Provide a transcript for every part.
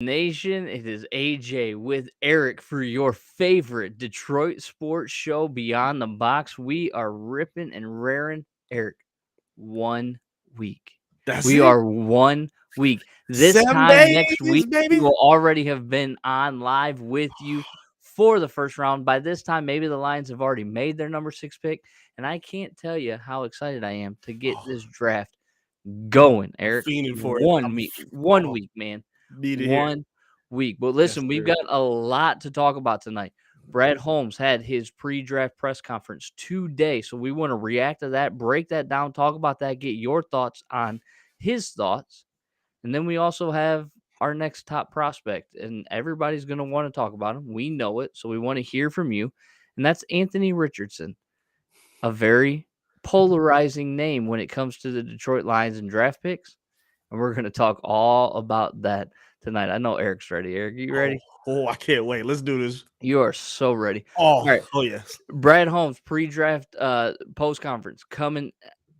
Nation, it is AJ with Eric for your favorite Detroit sports show, Beyond the Box. We are ripping and raring, Eric, 1 week. That's We it. are 1 week. This 7 time next days, week, we baby. will already have been on live with you for the first round. By this time, maybe the Lions have already made their number 6 pick, and I can't tell you how excited I am to get Oh, this draft going, I'm Eric. fiending for it. 1 week, one Oh, week, man. need to hear it. 1 week. But Yes, listen, we've sir. got a lot to talk about tonight. Brad Holmes had his pre-draft press conference today, so we want to react to that, break that down, talk about that, get your thoughts on his thoughts. And then we also have our next top prospect, and everybody's going to want to talk about him. We know it, so we want to hear from you. And that's Anthony Richardson, a very polarizing name when it comes to the Detroit Lions and draft picks. And we're going to talk all about that tonight. I know Eric's ready. Eric, you Oh, ready? I can't wait. Let's do this. You are so ready. All right. Oh yes. Brad Holmes pre-draft post conference coming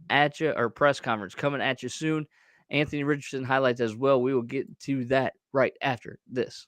at you, or press conference coming at you soon. Anthony Richardson highlights as well. We will get to that right after this.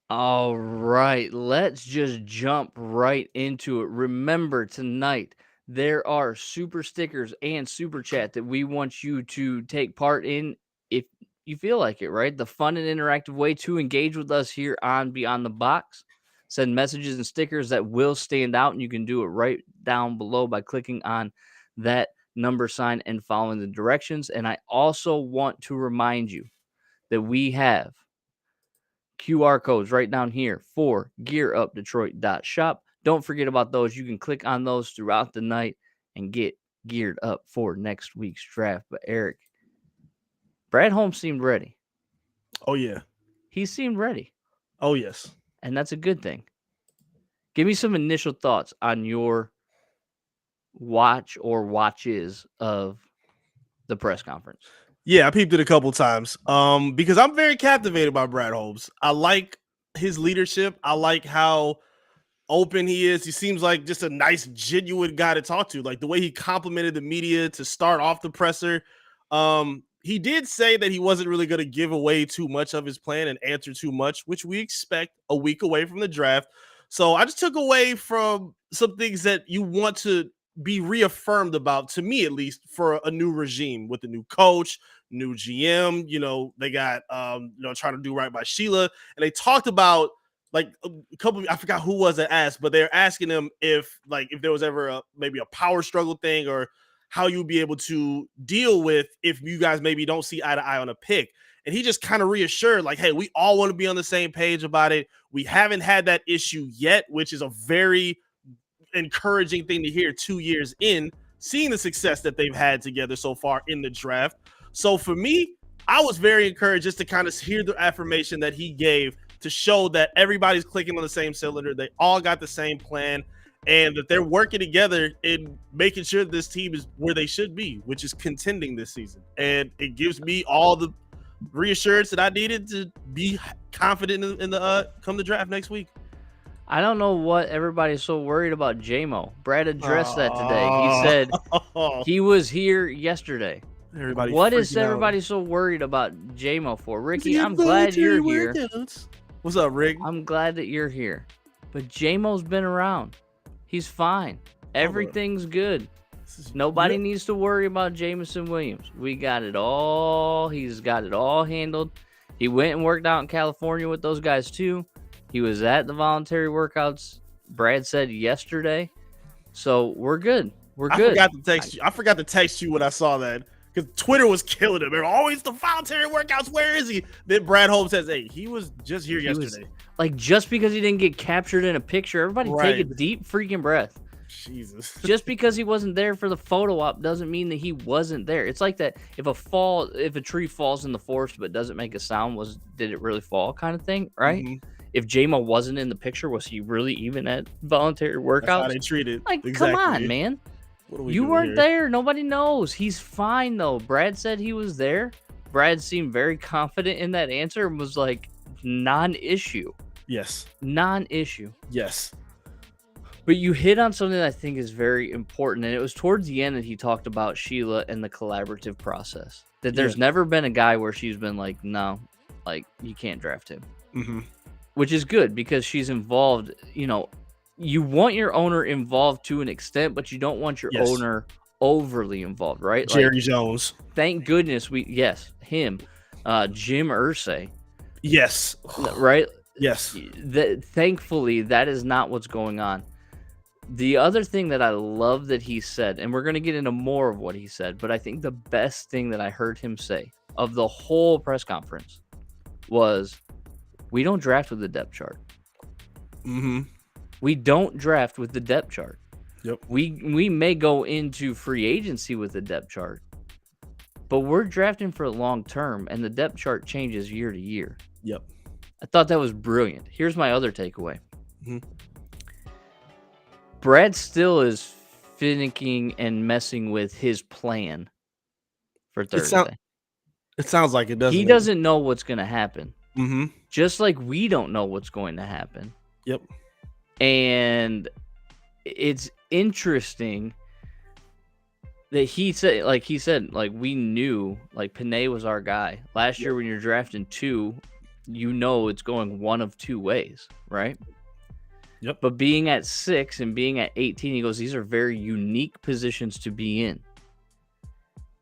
All right, let's just jump right into it. Remember, tonight there are super stickers and super chat that we want you to take part in if you feel like it, right? The fun and interactive way to engage with us here on Beyond the Box. Send messages and stickers that will stand out, and you can do it right down below by clicking on that number sign and following the directions. And I also want to remind you that we have QR codes right down here for gearupdetroit.shop. Don't forget about those. You can click on those throughout the night and get geared up for next week's draft. But Eric, Brad Holmes seemed ready. Oh yeah. He seemed ready, Oh yes. and that's a good thing. Give me some initial thoughts on your watch or watches of the press conference. Yeah, I peeped it a couple times. Because I'm very captivated by Brad Holmes. I like his leadership. I like how open he is. He seems like just a nice, genuine guy to talk to. Like the way he complimented the media to start off the presser. He did say that he wasn't really going to give away too much of his plan and answer too much, which we expect a week away from the draft. So I just took away from some things that you want to be reaffirmed about, to me at least, for a new regime with a new coach, new GM. They got trying to do right by Sheila, and they talked about like a couple. I forgot who was it asked, but they're asking him if there was ever maybe a power struggle thing, or how you'd be able to deal with if you guys maybe don't see eye to eye on a pick. And he just kind of reassured, like, hey, we all want to be on the same page about it. We haven't had that issue yet, which is a very encouraging thing to hear 2 years in, seeing the success that they've had together so far in the draft. So for me, I was very encouraged just to kind of hear the affirmation that he gave to show that everybody's clicking on the same cylinder. They all got the same plan, and that they're working together in making sure this team is where they should be, which is contending this season. And it gives me all the reassurance that I needed to be confident in the come the draft next week. I don't know what everybody's so worried about JMO. Brad addressed that today. He said he was here yesterday. What is everybody so worried about JMO for? Ricky, I'm glad you're here. What's up, Rick? I'm glad that you're here. But JMO's been around. He's fine. Everything's good. Nobody needs to worry about Jameson Williams. We got it all. He's got it all handled. He went and worked out in California with those guys too. He was at the voluntary workouts, Brad said yesterday. So we're good. We're good. I forgot to text you when I saw that, because Twitter was killing him. They're always the voluntary workouts. Where is he? Then Brad Holmes says, hey, he was just here yesterday. Just because he didn't get captured in a picture, everybody take a deep freaking breath. Jesus. Just because he wasn't there for the photo op doesn't mean that he wasn't there. It's like that if a tree falls in the forest but doesn't make a sound, did it really fall kind of thing, right? Mm-hmm. if J-Mo wasn't in the picture, was he really even at voluntary That's how workouts? they treat it. Like, come on, Exactly. man. What are we You doing weren't here? there. Nobody knows. He's fine, though. Brad said he was there. Brad seemed very confident in that answer and was like, non-issue. Yes. Non-issue. Yes. But you hit on something that I think is very important, and it was towards the end that he talked about Sheila and the collaborative process. That there's never been a guy where she's been like, no, like, you can't draft him. Mm-hmm. Which is good because she's involved. You know, you want your owner involved to an extent, but you don't want your Yes. owner overly involved, right? Jerry Jones. Thank goodness him, Jim Irsay. Yes. Right? Yes. Thankfully, that is not what's going on. The other thing that I love that he said, and we're going to get into more of what he said, but I think the best thing that I heard him say of the whole press conference was, we don't draft with the depth chart. Mm-hmm. We don't draft with the depth chart. Yep. We may go into free agency with the depth chart, but we're drafting for long term, and the depth chart changes year to year. Yep. I thought that was brilliant. Here's my other takeaway. Mm-hmm. Brad still is finicking and messing with his plan for Thursday. It sounds like it, doesn't it? He doesn't know what's going to happen. Mm-hmm. Just like we don't know what's going to happen. Yep. And it's interesting that he said, we knew, like, Panay was our guy. Last year when you're drafting 2, you know it's going one of 2 ways, right? Yep. But being at 6 and being at 18, he goes, these are very unique positions to be in.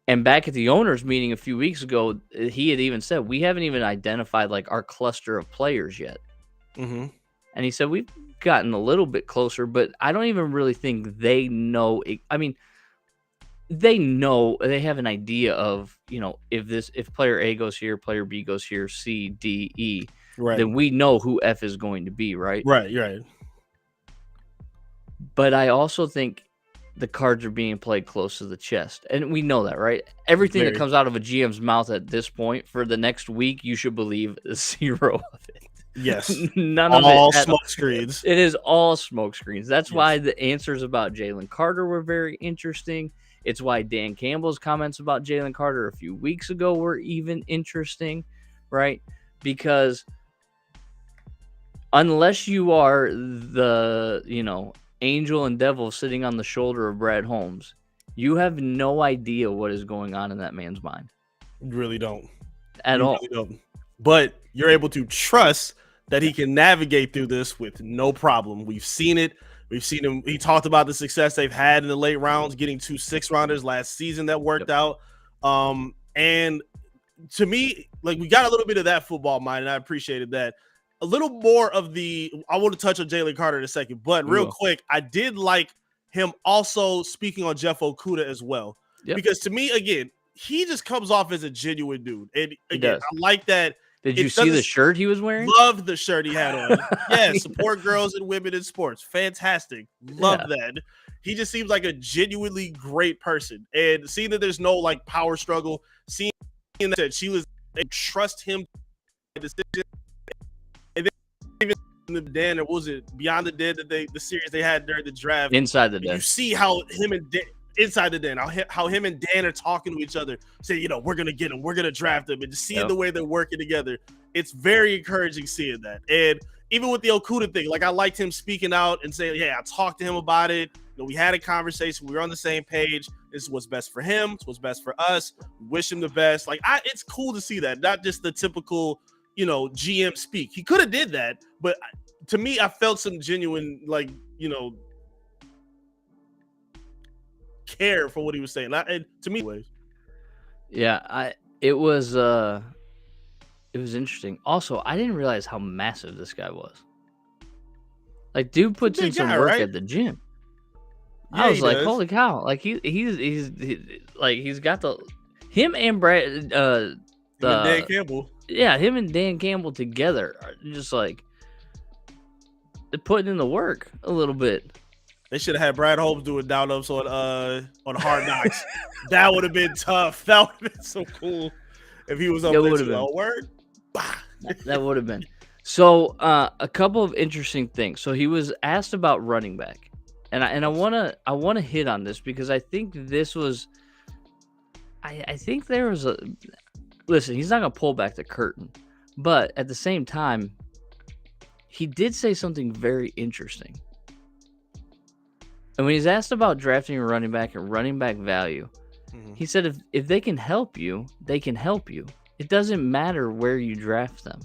And back at the owners meeting a few weeks ago, he had even said, we haven't even identified like our cluster of players yet. Mm-hmm. And he said, we've gotten a little bit closer, but I don't even really think they know. I mean, they know, they have an idea of, you know, if player A goes here, player B goes here, C, D, E, right, then we know who F is going to be, right? Right. But I also think the cards are being played close to the chest. And we know that, right? Everything that comes out of a GM's mouth at this point for the next week, you should believe 0 of it. Yes. None of it. All smoke screens. It is all smoke screens. That's why the answers about Jalen Carter were very interesting. It's why Dan Campbell's comments about Jalen Carter a few weeks ago were even interesting, right? Because unless you are the, angel and devil sitting on the shoulder of Brad Holmes, you have no idea what is going on in that man's mind. You really don't. At all. Really don't. But you're able to trust that he can navigate through this with no problem. We've seen it. We've seen him. He talked about the success they've had in the late rounds, getting 2 6-rounders last season that worked out. And to me, like, we got a little bit of that football mind, and I appreciated that. A little more of I want to touch on Jalen Carter in a second, but real quick, I did like him also speaking on Jeff Okudah as well. Yep. Because to me, again, he just comes off as a genuine dude. And again, I like that. Did you see the shirt he was wearing? Love the shirt he had on. Yeah, support girls and women in sports. Fantastic. Love that. He just seems like a genuinely great person. And seeing that there's no like power struggle, seeing that she was trust him decision. And then even the Den, or was it Beyond the Den that the series they had during the draft? Inside the Den. You see how him and inside the Den, how him and Dan are talking to each other, saying, we're going to get him, we're going to draft him, and just seeing the way they're working together. It's very encouraging seeing that. And even with the Okudah thing, like, I liked him speaking out and saying, I talked to him about it. We had a conversation. We were on the same page. This is what's best for him. It's what's best for us. Wish him the best. Like, it's cool to see that. Not just the typical, GM speak. He could have did that, but to me, I felt some genuine, like, care for what he was saying. To me, it was interesting. Also, I didn't realize how massive this guy was. Like, dude puts in some work at the gym. I was like, holy cow! Like, he's got him and Brad, Dan Campbell. Yeah, him and Dan Campbell together are just like they're putting in the work a little bit. They should have had Brad Holmes doing down-ups on Hard Knocks. That would have been tough. That would have been so cool if he was up there. Word. That would have been. So, a couple of interesting things. So he was asked about running back, and I Yes. wanna hit on this because I think this was I think there was a listen. He's not gonna pull back the curtain, but at the same time, he did say something very interesting. And when he's asked about drafting a running back and running back value, Mhm. he said if they can help you, they can help you. It doesn't matter where you draft them,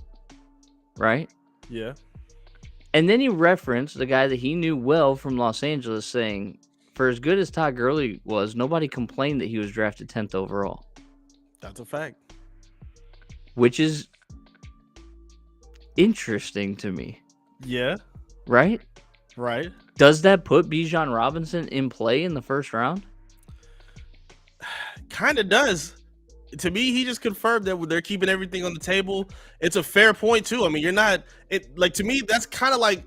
right? Yeah. And then he referenced the guy that he knew well from Los Angeles saying, for as good as Todd Gurley was, nobody complained that he was drafted 10th overall, That's a fact. which is interesting to me, Yeah. right? Right. Does that put Bijan Robinson in play in the first round? Kind of does. To me, he just confirmed that they're keeping everything on the table. It's a fair point too. I mean, you're not it like to me. That's kind of like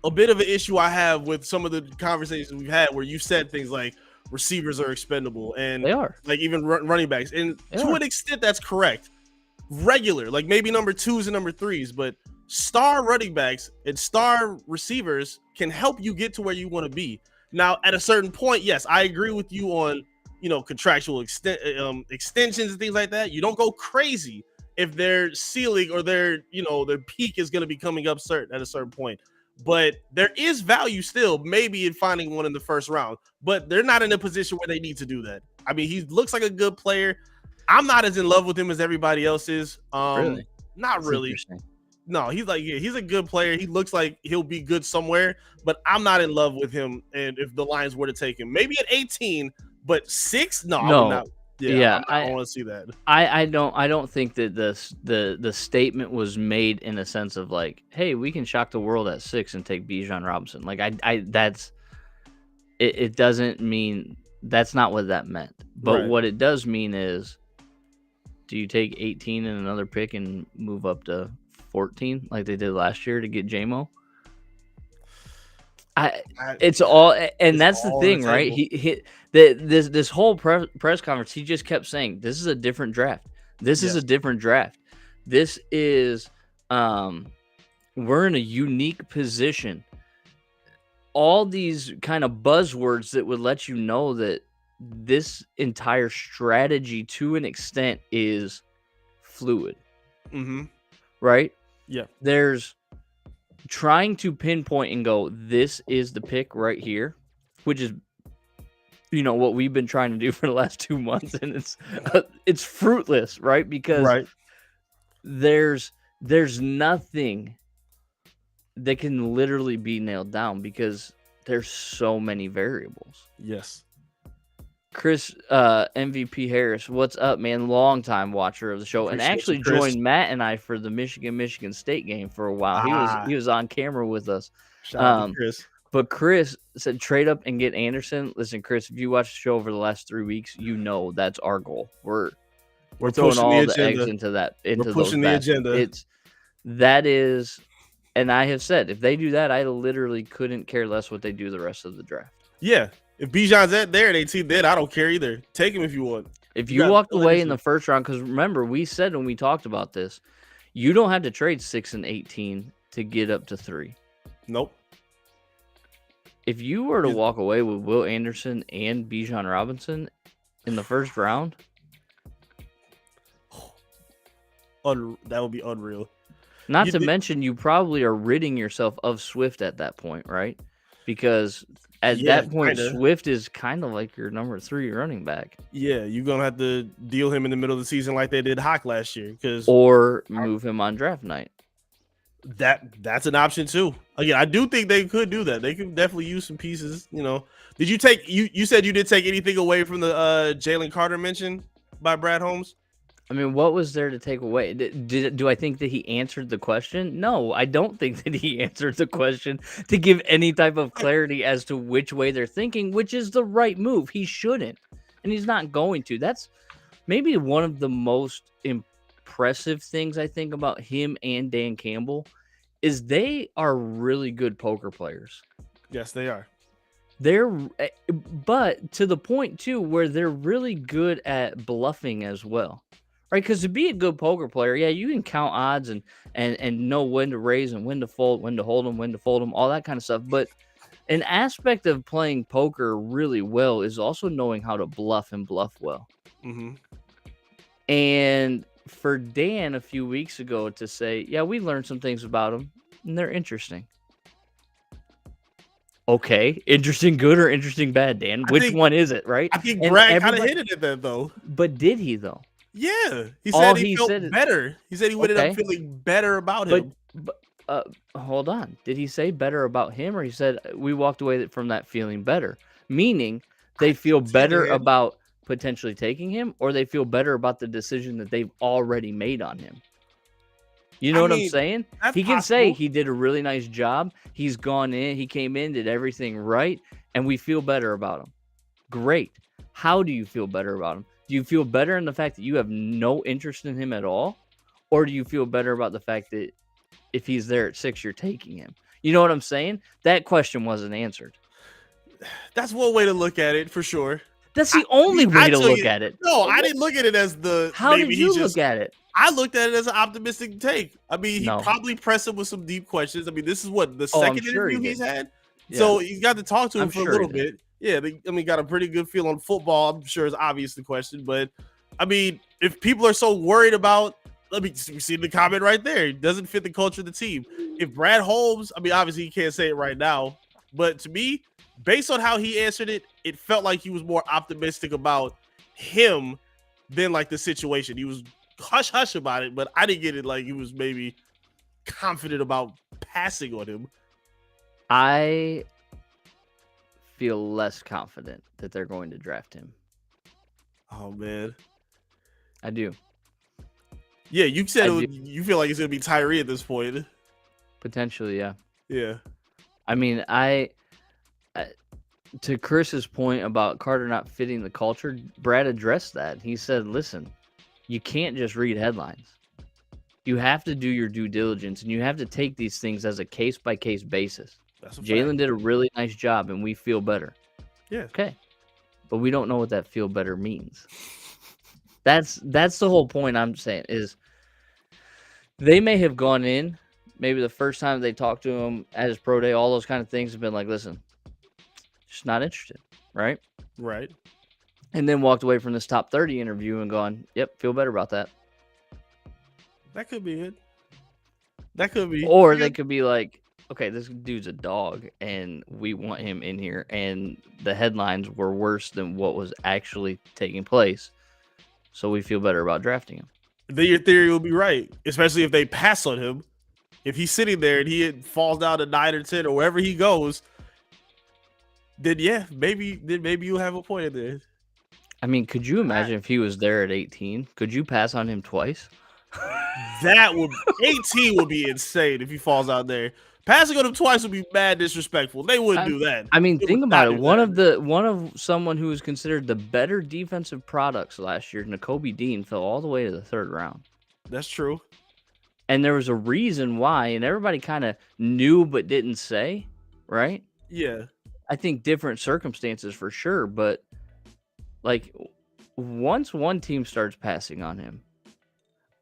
a bit of an issue I have with some of the conversations we've had, where you said things like receivers are expendable and They are. like even running backs. And They to are. an extent, that's correct. Regular, like maybe number twos and number threes, but star running backs and star receivers can help you get to where you want to be. Now, at a certain point, yes, I agree with you on contractual extensions and things like that. You don't go crazy if their ceiling or their peak is going to be coming up certain at a certain point. But there is value still, maybe in finding one in the first round. But they're not in a position where they need to do that. I mean, he looks like a good player. I'm not as in love with him as everybody else is. Really? Not That's really. interesting. No, he's a good player. He looks like he'll be good somewhere, but I'm not in love with him. And if the Lions were to take him, maybe at 18, but 6, no, I would No. not. Yeah, Yeah, I don't want to see that. I don't think that the statement was made in a sense of like, hey, we can shock the world at 6 and take Bijan Robinson. Like I that's it doesn't mean that's not what that meant. But Right. what it does mean is, do you take 18 and another pick and move up to 14 like they did last year to get JMO? I I, it's all and it's that's the all on the thing, right? table. He this whole press conference, he just kept saying, "This is a different draft. This is Yes. a different draft. This is we're in a unique position." All these kind of buzzwords that would let you know that this entire strategy to an extent is fluid, Mm-hmm. right? Yeah. There's trying to pinpoint and go, this is the pick right here, which is what we've been trying to do for the last 2 months, and it's fruitless, right? Because Right. there's nothing that can literally be nailed down because there's so many variables. Yes. Chris MVP Harris, what's up, man? Long time watcher of the show, and Appreciate you, actually Chris. joined Matt and I for the Michigan State game for a while. Ah, He was on camera with us. shout out to Um, Chris. But Chris said trade up and get Anderson. Listen, Chris, if you watch the show over the last 3 weeks, that's our goal. We're throwing Pushing the all the eggs agenda. into We're those pushing the baskets. agenda. That is, and I have said if they do that, I literally couldn't care less what they do the rest of the draft. Yeah. If Bijan's there at 18, then I don't care either. Take him if you want. If You you got walked the away in legacy. the first round, because remember, we said when we talked about this, you don't have to trade 6 and 18 to get up to 3. Nope. If you were to walk away with Will Anderson and Bijan Robinson in the first round, That would be unreal. not to mention you probably are ridding yourself of Swift at that point, right? Because at that point, kinda. Swift is kind of like your number 3 running back, Yeah, you're gonna have to deal him in the middle of the season like they did Hawk last year, because or move him on draft night. that's an option too. Again, I do think they could do that. They could definitely use some pieces. Did you take you said you did take anything away from the Jalen Carter mention by Brad Holmes? I mean, what was there to take away? Do I think that he answered the question? No, I don't think that he answered the question to give any type of clarity as to which way they're thinking, which is the right move. He shouldn't, and he's not going to. That's maybe one of the most impressive things I think about him and Dan Campbell is they are really good poker players. Yes, they are. But to the point too where they're really good at bluffing as well. right? Because to be a good poker player, yeah, you can count odds and know when to raise and when to fold, when to hold them, when to fold them, all that kind of stuff. But an aspect of playing poker really well is also knowing how to bluff and bluff well. Hmm. And for Dan a few weeks ago to say, yeah, we learned some things about him and they're interesting. Okay, interesting good or interesting bad, Dan? I Which think one is it, right? I think And Brad kind of everybody, hinted at that though. but did he though? Yeah, he said All he he felt said is, better. He said he ended up okay, feeling better about but him. but hold on. Did he say better about him, or he said we walked away from that feeling better? Meaning I they think feel it's hand better in hand. about potentially taking him, or they feel better about the decision that they've already made on him. You know I what I'm mean, saying? that's He can say possible. he did a really nice job. He's gone in, he came in, did everything right, and we feel better about him. Great. How do you feel better about him? Do you feel better in the fact that you have no interest in him at all? Or do you feel better about the fact that if he's there at 6, you're taking him? You know what I'm saying? That question wasn't answered. That's one way to look at it for sure. That's the only way I to tell look you, at it. no, I didn't look at it as the How maybe did he you look just. at it? I looked at it as an optimistic take. I mean, he No. probably pressed him with some deep questions. I mean, this is what the Oh, I'm second sure he interview he's did. had, Yeah, so he got to talk to him I'm for a sure he little did. bit. Yeah, I mean, got a pretty good feel on football. I'm sure is obvious the question, but I mean, if people are so worried about, let me see the comment right there. It doesn't fit the culture of the team. If Brad Holmes, I mean, obviously he can't say it right now, but to me, based on how he answered it, it felt like he was more optimistic about him than like the situation. He was hush hush about it, but I didn't get it like he was maybe confident about passing on him. I feel less confident that they're going to draft him. Oh man. I do. Yeah, you said I do. you feel like it's gonna be Tyree at this point. Potentially, yeah. Yeah. I mean, to Chris's point about Carter not fitting the culture, Brad addressed that. He said, "Listen, you can't just read headlines. You have to do your due diligence, and you have to take these things as a case by case basis." That's a fact. Jalen did a really nice job, and we feel better. Yeah. Okay, but we don't know what that feel better means. That's the whole point I'm saying is they may have gone in, maybe the first time they talked to him at his pro day, all those kind of things have been like, listen, just not interested, right? Right. And then walked away from this top 30 interview and gone, yep, feel better about that. That could be it. That could be. Or Yeah. they could be like, okay, this dude's a dog and we want him in here. And the headlines were worse than what was actually taking place. So we feel better about drafting him. Then your theory will be right, especially if they pass on him. If he's sitting there and he falls down to 9 or 10 or wherever he goes, then yeah, maybe you'll have a point in there. I mean, could you imagine if he was there at 18? Could you pass on him twice? That would 18 would be insane if he falls out there. Passing on him twice would be mad disrespectful. They wouldn't do that. I mean, They would think about not it. do that. One of someone who was considered the better defensive products last year, Nakobe Dean, fell all the way to the 3rd round. That's true. And there was a reason why, and everybody kind of knew but didn't say, right? Yeah. I think different circumstances for sure, but like once one team starts passing on him,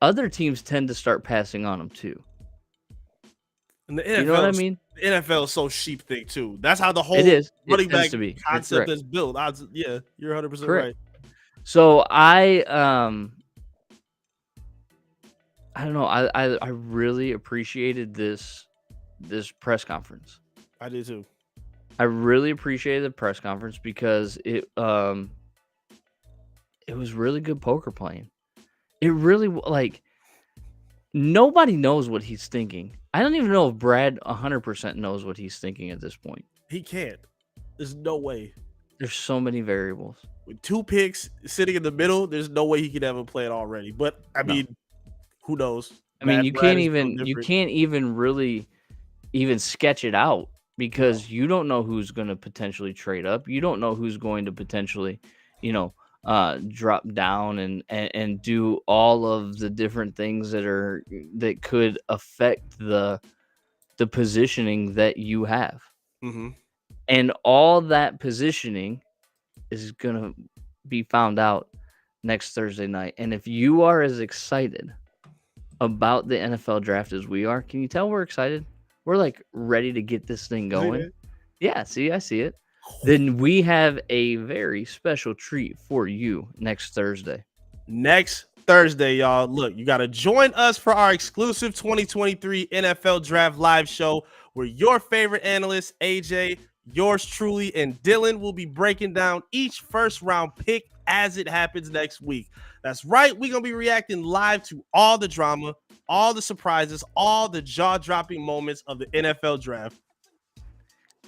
other teams tend to start passing on him too. And the You know what I NFL, mean? the NFL is so sheep thing too. That's how the whole It is. It running tends back to be. You're concept correct. is built. Yeah, you're 100% Correct. right. So I don't know. I really appreciated this press conference. I did too. I really appreciated the press conference because it was really good poker playing. It really like nobody knows what he's thinking. I don't even know if Brad 100% knows what he's thinking at this point. He can't. There's no way. There's so many variables. With 2 picks sitting in the middle, there's no way he could have a plan already. But I No. mean, who knows? I mean, you Brad can't is built even different. really even sketch it out because you don't know who's going to potentially trade up. You don't know who's going to potentially, drop down and do all of the different things that could affect the positioning that you have. Mm-hmm. And all that positioning is going to be found out next Thursday night. And if you are as excited about the NFL draft as we are, can you tell we're excited? We're like ready to get this thing You see going. that? Yeah, see, I see it. Then we have a very special treat for you next Thursday. Next Thursday, y'all. Look, you got to join us for our exclusive 2023 NFL Draft Live show where your favorite analysts, AJ, yours truly, and Dylan will be breaking down each first round pick as it happens next week. That's right. We're going to be reacting live to all the drama, all the surprises, all the jaw dropping moments of the NFL draft.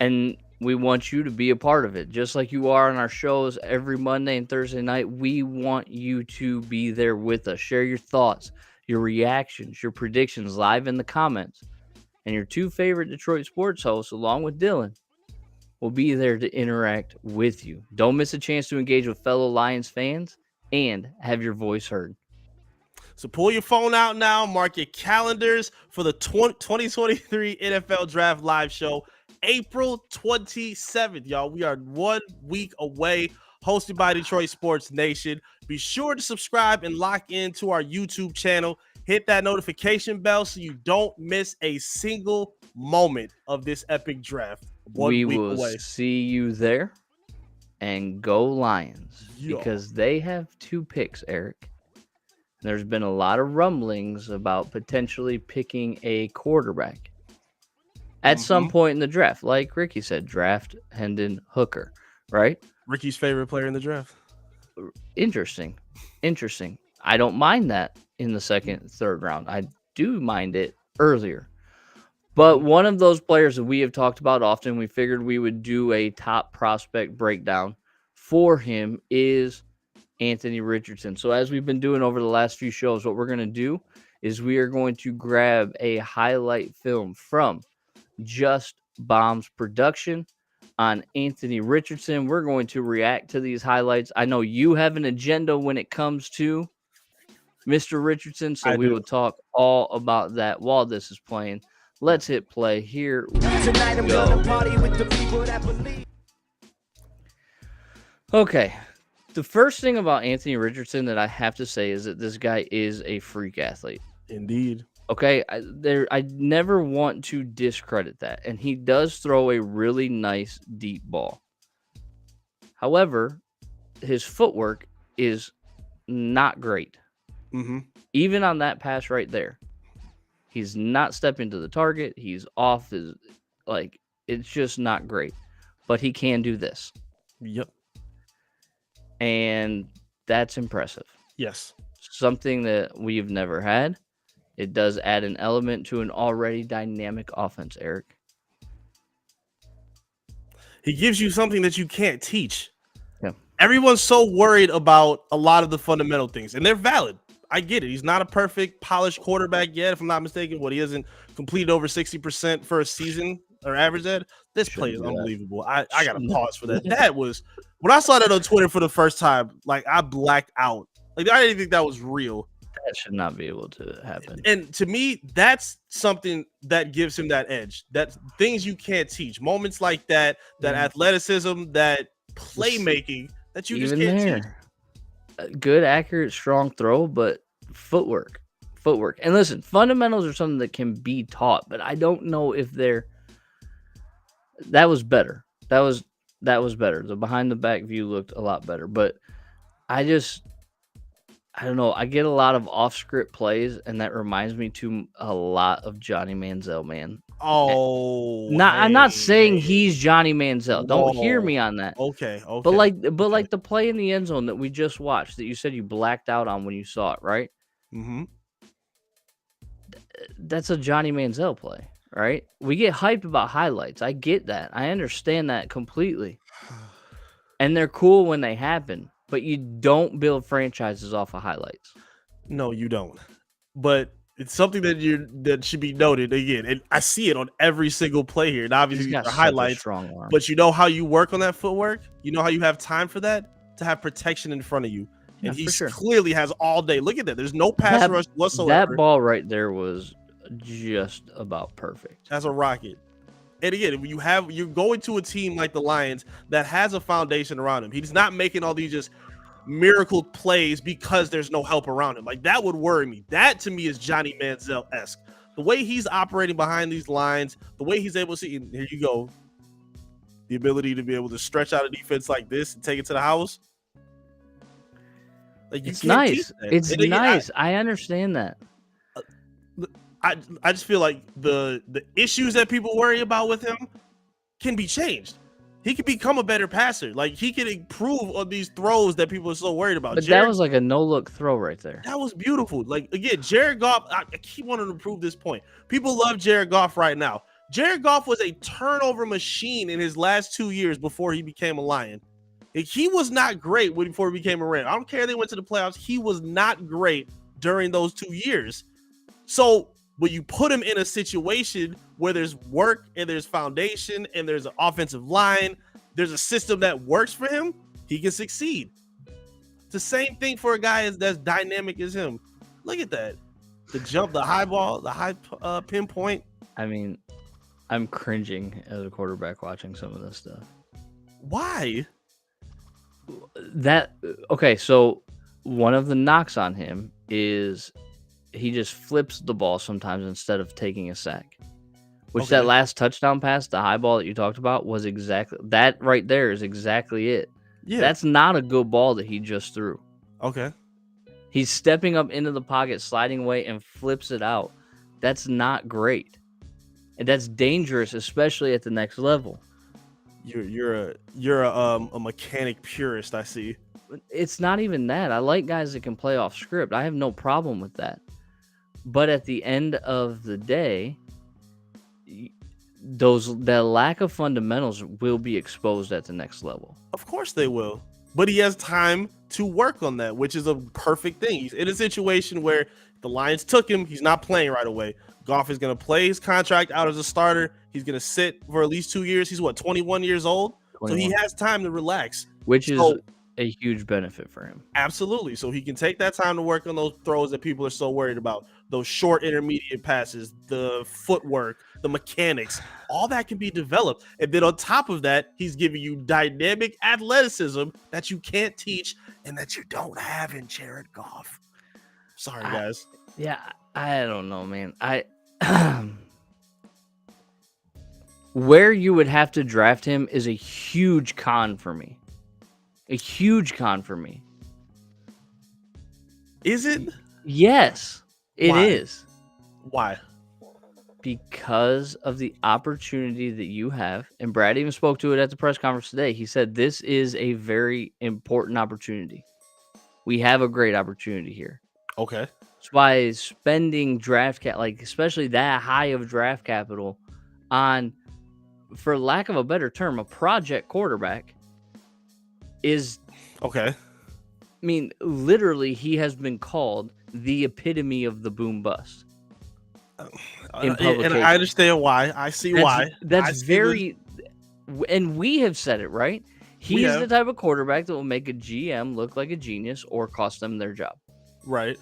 And we want you to be a part of it, just like you are on our shows every Monday and Thursday night. We want you to be there with us. Share your thoughts, your reactions, your predictions live in the comments. And your two favorite Detroit sports hosts, along with Dylan, will be there to interact with you. Don't miss a chance to engage with fellow Lions fans and have your voice heard. So pull your phone out now, mark your calendars for the 2023 NFL Draft Live Show, April 27th, y'all. We are 1 week away, hosted by Detroit Sports Nation. Be sure to subscribe and lock into our YouTube channel. Hit that notification bell so you don't miss a single moment of this epic draft. 1 We week will away. see you there, and go Lions, Yo. because they have two picks, Eric. There's been a lot of rumblings about potentially picking a quarterback at some point in the draft. Like Ricky said, draft Hendon Hooker, right? Ricky's favorite player in the draft. Interesting. I don't mind that in the second, third round. I do mind it earlier. But one of those players that we have talked about often, we figured we would do a top prospect breakdown for him, is Anthony Richardson. So as we've been doing over the last few shows, what we're going to do is we are going to grab a highlight film from Just Bombs Production on Anthony Richardson. We're going to react to these highlights. I know you have an agenda when it comes to Mr. Richardson, so we will talk all about that while this is playing. Let's hit play. Here we Tonight I'm go. gonna party with the people that believe. Okay. The first thing about Anthony Richardson that I have to say is that this guy is a freak athlete. Indeed. Okay, I never want to discredit that, and he does throw a really nice deep ball. However, his footwork is not great. Even on that pass right there, he's not stepping to the target. He's off his, like, it's just not great. But he can do this. Yep. And that's impressive. Yes. Something that we've never had. It does add an element to an already dynamic offense, Eric. He gives you something that you can't teach. Yeah. Everyone's so worried about a lot of the fundamental things, and they're valid. I get it. He's not a perfect, polished quarterback yet, if I'm not mistaken. He hasn't completed over 60% for a season or average that. This play is unbelievable. I got to pause for that. That was, when I saw that on Twitter for the first time, like, I blacked out. Like, I didn't think that was real. That should not be able to happen. And to me, that's something that gives him that edge. That's things you can't teach. Moments like that, that athleticism, that playmaking that you just can't teach. Good, accurate, strong throw, but footwork. And listen, fundamentals are something that can be taught, but I don't know if they're. That was better. That was better. The behind the back view looked a lot better, but I don't know. I get a lot of off script plays, and that reminds me to a lot of Johnny Manziel, man. Oh, I'm not saying he's Johnny Manziel. Don't hear me on that. Okay. But like the play in the end zone that we just watched, that you said you blacked out on when you saw it, right? That's a Johnny Manziel play, right? We get hyped about highlights. I get that. I understand that completely. And they're cool when they happen, but you don't build franchises off of highlights. No, you don't. But it's something that should be noted again. And I see it on every single play here. And obviously these are highlights, strong arm. but you know how you work on that footwork? You know how you have time for that? To have protection in front of you. And he clearly has all day. Look at that. There's no pass rush whatsoever. That ball right there was just about perfect. As a rocket. And again, you're going to a team like the Lions that has a foundation around him. He's not making all these just miracle plays because there's no help around him. Like, that would worry me. That to me is Johnny Manziel-esque. The way he's operating behind these lines, the way he's able to see, and here you go, the ability to be able to stretch out a defense like this and take it to the house. Like, it's nice. It's nice. I understand that. I just feel like the issues that people worry about with him can be changed. He could become a better passer. Like, he could improve on these throws that people are so worried about. But that was like a no-look throw right there. That was beautiful. Like, again, Jared Goff, I keep wanting to prove this point. People love Jared Goff right now. Jared Goff was a turnover machine in his last 2 years before he became a Lion. He was not great before he became a Ram. I don't care they went to the playoffs. He was not great during those 2 years. So, but you put him in a situation where there's work and there's foundation and there's an offensive line, there's a system that works for him, he can succeed. It's the same thing for a guy that's dynamic as him. Look at that. The jump, the high ball, the high pinpoint. I mean, I'm cringing as a quarterback watching some of this stuff. Why? Okay, so one of the knocks on him is he just flips the ball sometimes instead of taking a sack. Which that last touchdown pass, the high ball that you talked about, was exactly that right there is exactly it. Yeah. That's not a good ball that he just threw. Okay. He's stepping up into the pocket, sliding away, and flips it out. That's not great. And that's dangerous, especially at the next level. You're a mechanic purist, I see. It's not even that. I like guys that can play off script. I have no problem with that. But at the end of the day, the lack of fundamentals will be exposed at the next level. Of course they will. But he has time to work on that, which is a perfect thing. He's in a situation where the Lions took him. He's not playing right away. Goff is going to play his contract out as a starter. He's going to sit for at least 2 years. He's 21 years old? 21. So he has time to relax. Which is a huge benefit for him. Absolutely. So he can take that time to work on those throws that people are so worried about. Those short intermediate passes, the footwork, the mechanics, all that can be developed. And then on top of that, he's giving you dynamic athleticism that you can't teach and that you don't have in Jared Goff. Sorry, guys. I don't know, man. Where you would have to draft him is a huge con for me. A huge con for me. Is it? Yes, it is. Why? Because of the opportunity that you have. And Brad even spoke to it at the press conference today. He said this is a very important opportunity. We have a great opportunity here. Okay. That's why spending draft cap, like especially that high of draft capital on, for lack of a better term, a project quarterback is okay. I mean, literally, he has been called the epitome of the boom bust. And I understand why. I see why. That's very, and we have said it, right? He's the type of quarterback that will make a GM look like a genius or cost them their job. Right.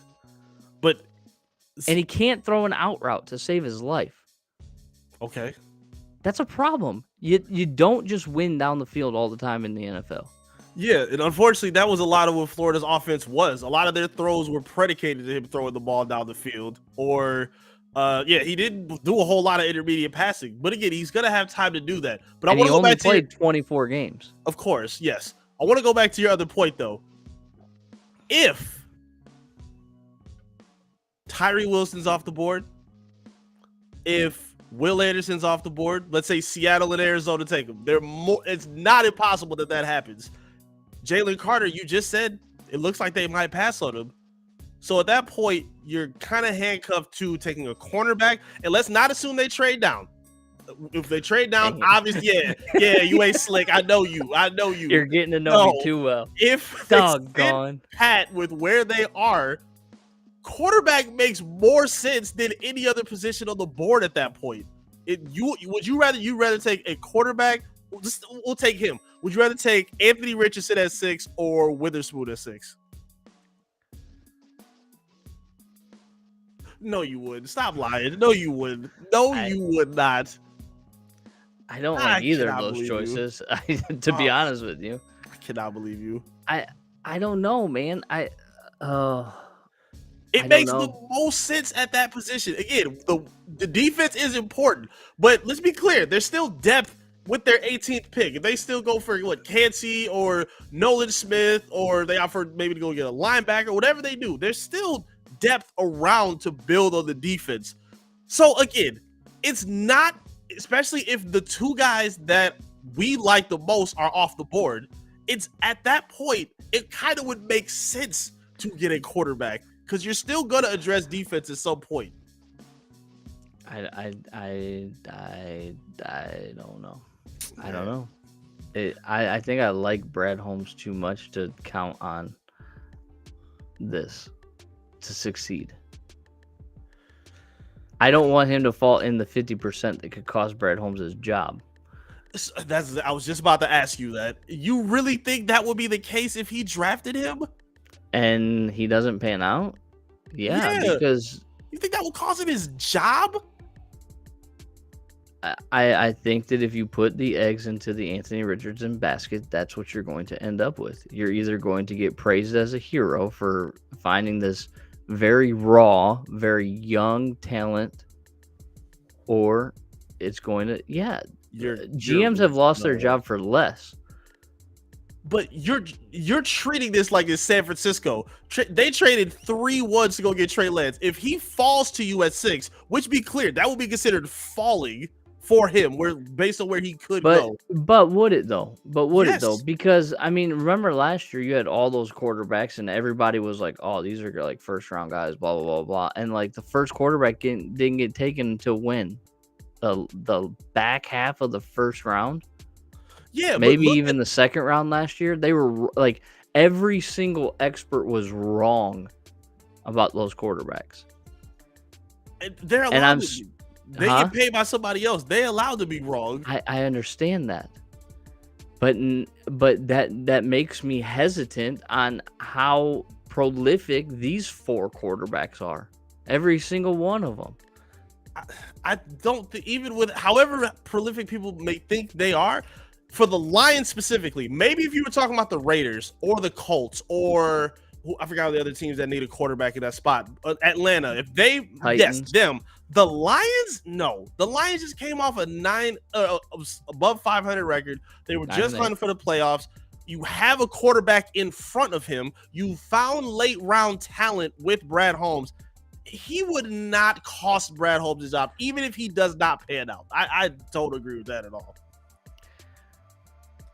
But and he can't throw an out route to save his life. Okay. That's a problem. You don't just win down the field all the time in the NFL. Yeah, and unfortunately, that was a lot of what Florida's offense was. A lot of their throws were predicated to him throwing the ball down the field. Or, he didn't do a whole lot of intermediate passing. But again, he's going to have time to do that. But I want to go back to played 24 games. Of course, yes. I want to go back to your other point, though. If Tyree Wilson's off the board, if Will Anderson's off the board, let's say Seattle and Arizona take him, it's not impossible that happens. Jalen Carter, you just said it looks like they might pass on him. So at that point, you're kind of handcuffed to taking a cornerback. And let's not assume they trade down. If they trade down, obviously, you ain't slick. I know you. You're getting to know me too well. If doggone pat with where they are, quarterback makes more sense than any other position on the board at that point. Would you rather take a quarterback? We'll take him. Would you rather take Anthony Richardson at 6 or Witherspoon at 6? No, you wouldn't. Stop lying. No, you wouldn't. No, you would not. I don't like either of those choices, to be honest with you. I cannot believe you. I don't know, man. Uh, I It don't makes the know. most sense at that position. Again, the defense is important, but let's be clear, there's still depth with their 18th pick. If they still go for what Cansey or Nolan Smith, or they offer maybe to go get a linebacker, whatever they do, there's still depth around to build on the defense. So again, it's not, especially if the two guys that we like the most are off the board. It's at that point, it kind of would make sense to get a quarterback because you're still going to address defense at some point. I don't know. I don't know. I think I like Brad Holmes too much to count on this to succeed. I don't want him to fall in the 50% that could cost Brad Holmes his job. I was just about to ask you that. You really think that would be the case if he drafted him? And he doesn't pan out? Yeah. Because you think that will cost him his job? I think that if you put the eggs into the Anthony Richardson basket, that's what you're going to end up with. You're either going to get praised as a hero for finding this very raw, very young talent, or it's going to, GMs have lost their job for less. But you're treating this like it's San Francisco. They traded 3-1s to go get Trey Lance. If he falls to you at 6, which be clear, that would be considered falling for him, where based on where he could go. But would it though? Yes. Because I mean, remember last year you had all those quarterbacks, and everybody was like, "Oh, these are like first round guys," blah blah blah blah, and like the first quarterback didn't get taken until when? The back half of the first round. Yeah, maybe even the second round last year. They were like every single expert was wrong about those quarterbacks. They're allowed to be. They get paid by somebody else. They allowed to be wrong. I understand that, but that makes me hesitant on how prolific these 4 quarterbacks are. Every single one of them. I don't think, even with however prolific people may think they are, for the Lions specifically, maybe if you were talking about the Raiders or the Colts or I forgot the other teams that need a quarterback in that spot. Atlanta, if they, Titans. yes, them. The Lions, no. The Lions just came off a above 500 record. They were just hunting for the playoffs. You have a quarterback in front of him. You found late round talent with Brad Holmes. He would not cost Brad Holmes his job, even if he does not pan out. I don't agree with that at all.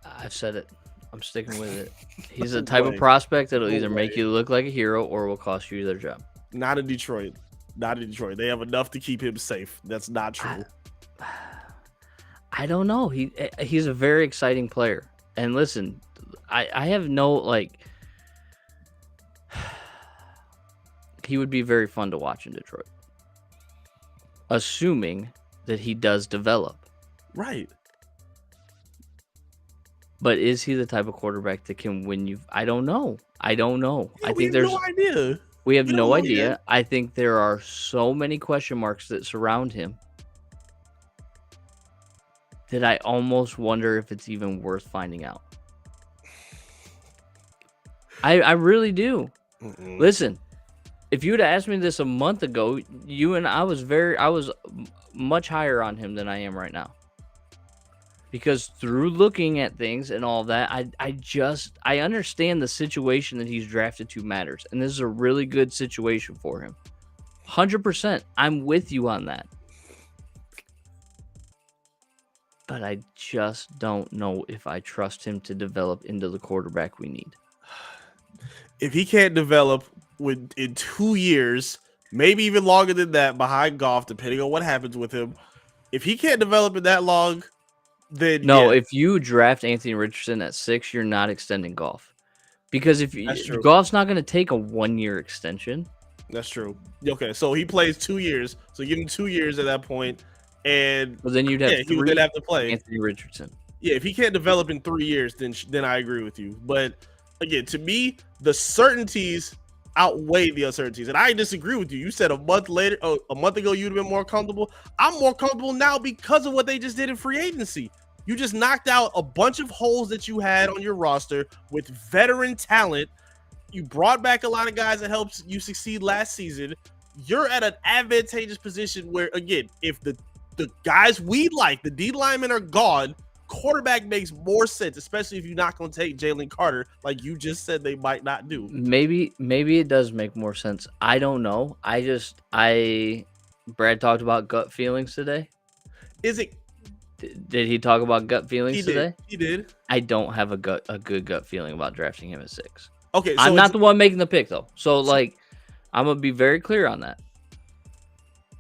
I've said it. I'm sticking with it. He's the type of prospect that'll either make you look like a hero or will cost you their job. Not in Detroit. Not in Detroit. They have enough to keep him safe. That's not true. I don't know. He's a very exciting player. And listen, I have no, like, he would be very fun to watch in Detroit. Assuming that he does develop. Right. But is he the type of quarterback that can win you? I don't know. I think there's no idea. We have no idea. I think there are so many question marks that surround him that I almost wonder if it's even worth finding out. I really do. Mm-mm. Listen, if you would have asked me this a month ago, I was much higher on him than I am right now. Because through looking at things and all that, I understand the situation that he's drafted to matters. And this is a really good situation for him. 100%. I'm with you on that. But I just don't know if I trust him to develop into the quarterback we need. If he can't develop in 2 years, maybe even longer than that, behind Goff, depending on what happens with him, if he can't develop in that long, then no, if you draft Anthony Richardson at 6, you're not extending Goff. Because if Goff's not going to take a 1-year extension. That's true. Okay, so he plays 2 years. So give him 2 years at that point, and then you'd have he would have to play Anthony Richardson. Yeah, if he can't develop in 3 years, then I agree with you. But again, to me, the certainties outweigh the uncertainties, and I disagree with you. You said a month ago you'd have been more comfortable. I'm more comfortable now because of what they just did in free agency. You just knocked out a bunch of holes that you had on your roster with veteran talent. You brought back a lot of guys that helped you succeed last season. You're at an advantageous position where, again, if the guys we like, the D linemen, are gone, quarterback makes more sense, especially if you're not going to take Jalen Carter like you just said they might not do. Maybe it does make more sense. I don't know. Brad talked about gut feelings today. Is it? Did he talk about gut feelings today? He did. I don't have a good gut feeling about drafting him at 6. Okay, so I'm not the one making the pick though. So like, I'm gonna be very clear on that.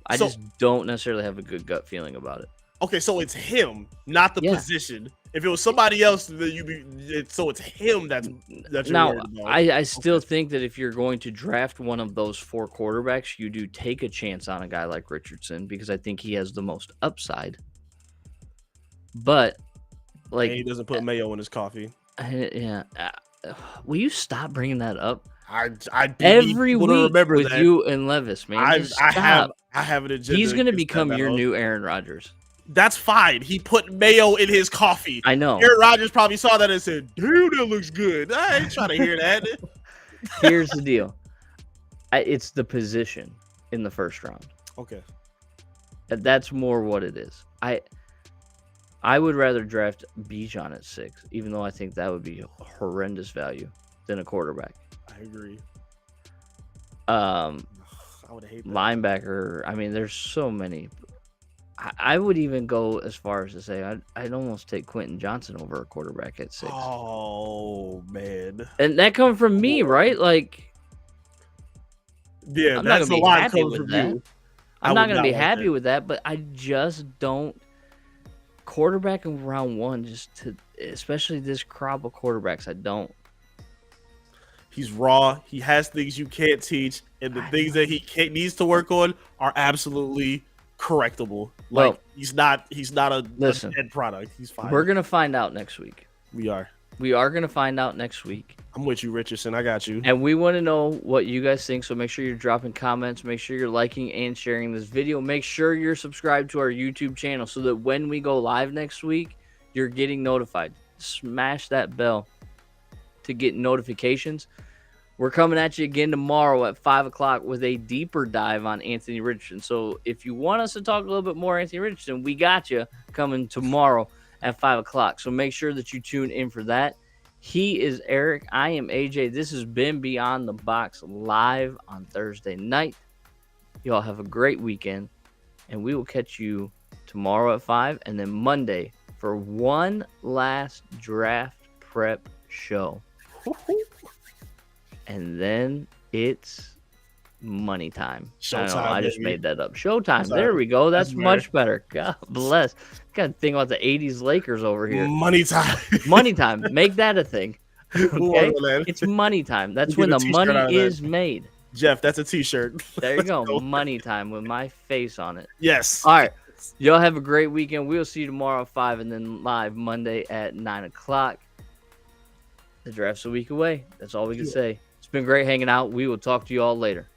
I just don't necessarily have a good gut feeling about it. Okay, so it's him, not the position. If it was somebody else, then so it's him that's now. worried about. I still think that if you're going to draft one of those 4 quarterbacks, you do take a chance on a guy like Richardson because I think he has the most upside. But like, and he doesn't put mayo in his coffee. Yeah. Will you stop bringing that up? I Every week with that. you and Levis, man. I have an agenda. He's gonna become your new Aaron Rodgers. That's fine. He put mayo in his coffee. I know. Aaron Rodgers probably saw that and said, "Dude, that looks good." I ain't trying to hear that. Here's the deal. It's the position in the first round. Okay. That's more what it is. I would rather draft Bijan at 6, even though I think that would be horrendous value, than a quarterback. I agree. I would hate that. Linebacker. I mean, there's so many. I would even go as far as to say I'd almost take Quentin Johnson over a quarterback at 6. Oh man! And that comes from me, right? Like, yeah, I'm that's not a gonna be lot happy coming with from that. you. I'm not gonna be happy with that, but I just don't. Quarterback in round 1, especially this crop of quarterbacks, I don't. He's raw. He has things you can't teach, and the things that he needs to work on are absolutely correctable. Like, Well, he's not a end product. He's fine. We're gonna find out next week. We are gonna find out next week. I'm with you, Richardson. I got you. And we want to know what you guys think. So make sure you're dropping comments. Make sure you're liking and sharing this video. Make sure you're subscribed to our YouTube channel so that when we go live next week, you're getting notified. Smash that bell to get notifications. We're coming at you again tomorrow at 5 o'clock with a deeper dive on Anthony Richardson. So if you want us to talk a little bit more Anthony Richardson, we got you coming tomorrow at 5 o'clock. So make sure that you tune in for that. He is Eric. I am AJ. This has been Beyond the Box live on Thursday night. Y'all have a great weekend, and we will catch you tomorrow at 5 and then Monday for one last draft prep show. And then it's money time. Showtime, I just baby. made that up. Showtime. There we go. That's much better. God bless. Got to think about the 80s Lakers over here. Money time. Money time. Make that a thing. Okay? Ooh, It's money time. That's We'll when get the a t-shirt out money of that. is made. Jeff, that's a t-shirt. There you go. go. Money time with my face on it. Yes. All right. Y'all have a great weekend. We'll see you tomorrow at 5 and then live Monday at 9 o'clock. The draft's a week away. That's all we can say. It's been great hanging out. We will talk to you all later.